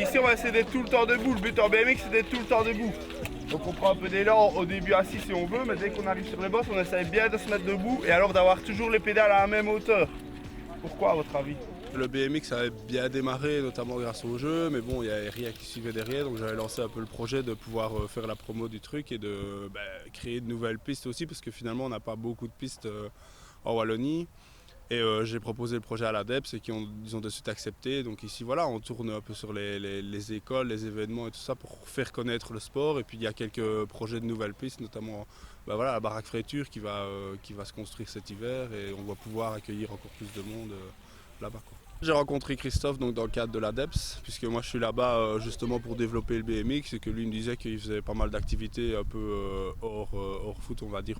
ici on va essayer d'être tout le temps debout. Le but en BMX c'est d'être tout le temps debout. Donc on prend un peu d'élan au début assis si on veut, mais dès qu'on arrive sur les bosses, on essaye bien de se mettre debout et alors d'avoir toujours les pédales à la même hauteur. Pourquoi à votre avis? Le BMX avait bien démarré, notamment grâce au jeu, mais bon, il n'y avait rien qui suivait derrière, donc j'avais lancé un peu le projet de pouvoir faire la promo du truc et de créer de nouvelles pistes aussi, parce que finalement on n'a pas beaucoup de pistes en Wallonie. Et j'ai proposé le projet à l'ADEPS et ils ont de suite accepté. Donc ici, voilà, on tourne un peu sur les écoles, les événements et tout ça pour faire connaître le sport. Et puis il y a quelques projets de nouvelles pistes, notamment voilà, la baraque Fréture qui va se construire cet hiver et on va pouvoir accueillir encore plus de monde là-bas. J'ai rencontré Christophe donc, dans le cadre de l'ADEPS, puisque moi je suis là-bas justement pour développer le BMX et que lui me disait qu'il faisait pas mal d'activités un peu hors foot, on va dire,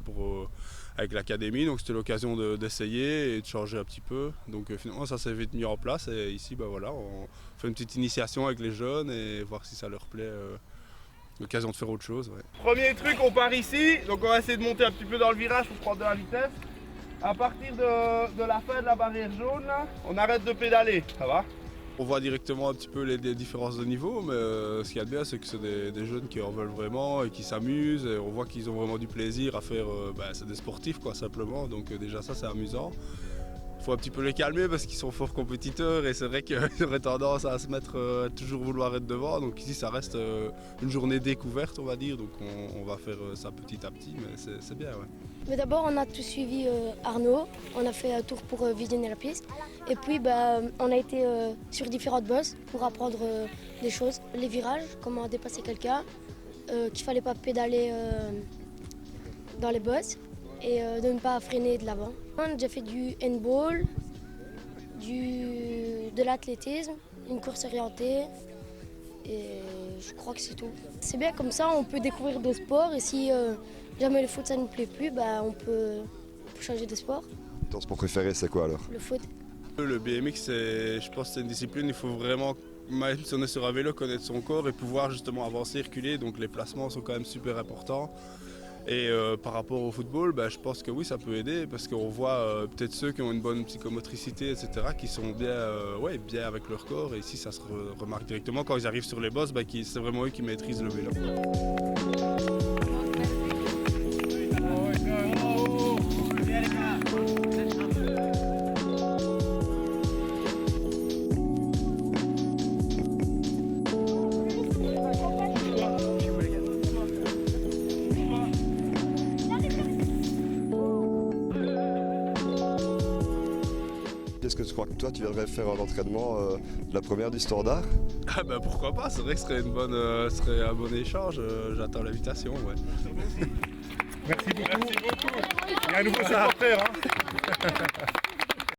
avec l'académie. Donc c'était l'occasion d'essayer et de changer un petit peu. Donc finalement ça s'est vite mis en place et ici voilà, on fait une petite initiation avec les jeunes et voir si ça leur plaît. L'occasion de faire autre chose. Ouais. Premier truc, on part ici, donc on va essayer de monter un petit peu dans le virage pour prendre de la vitesse. À partir de la fin de la barrière jaune, là, on arrête de pédaler, ça va? On voit directement un petit peu les différences de niveau, mais ce qu'il y a de bien, c'est que c'est des jeunes qui en veulent vraiment et qui s'amusent. Et on voit qu'ils ont vraiment du plaisir à faire. C'est des sportifs, quoi, simplement. Donc déjà ça, c'est amusant. Il faut un petit peu les calmer parce qu'ils sont forts compétiteurs et c'est vrai qu'ils auraient tendance à se mettre à toujours vouloir être devant. Donc ici, ça reste une journée découverte, on va dire. Donc on va faire ça petit à petit, mais c'est bien, ouais. Mais d'abord, on a tout suivi Arnaud. On a fait un tour pour visionner la piste. Et puis, on a été sur différentes bosses pour apprendre des choses. Les virages, comment dépasser quelqu'un, qu'il fallait pas pédaler dans les bosses et de ne pas freiner de l'avant. On a déjà fait du handball, de l'athlétisme, une course orientée. Et je crois que c'est tout. C'est bien comme ça, on peut découvrir d'autres sports et si jamais le foot ça ne nous plaît plus, on peut changer de sport. Ton sport préféré c'est quoi alors? Le foot. Le BMX, je pense que c'est une discipline, il faut vraiment, même si on est sur un vélo, connaître son corps et pouvoir justement avancer, reculer, donc les placements sont quand même super importants. Et par rapport au football, je pense que oui, ça peut aider parce qu'on voit peut-être ceux qui ont une bonne psychomotricité, etc., qui sont bien avec leur corps. Et ici, ça se remarque directement quand ils arrivent sur les bosses, c'est vraiment eux qui maîtrisent le vélo. Est-ce que tu crois que toi tu viendrais faire un entraînement de la première du standard? Ah pourquoi pas, c'est vrai que ce serait un bon échange, j'attends l'invitation. Ouais. Merci beaucoup. Il y a un nouveau supporter.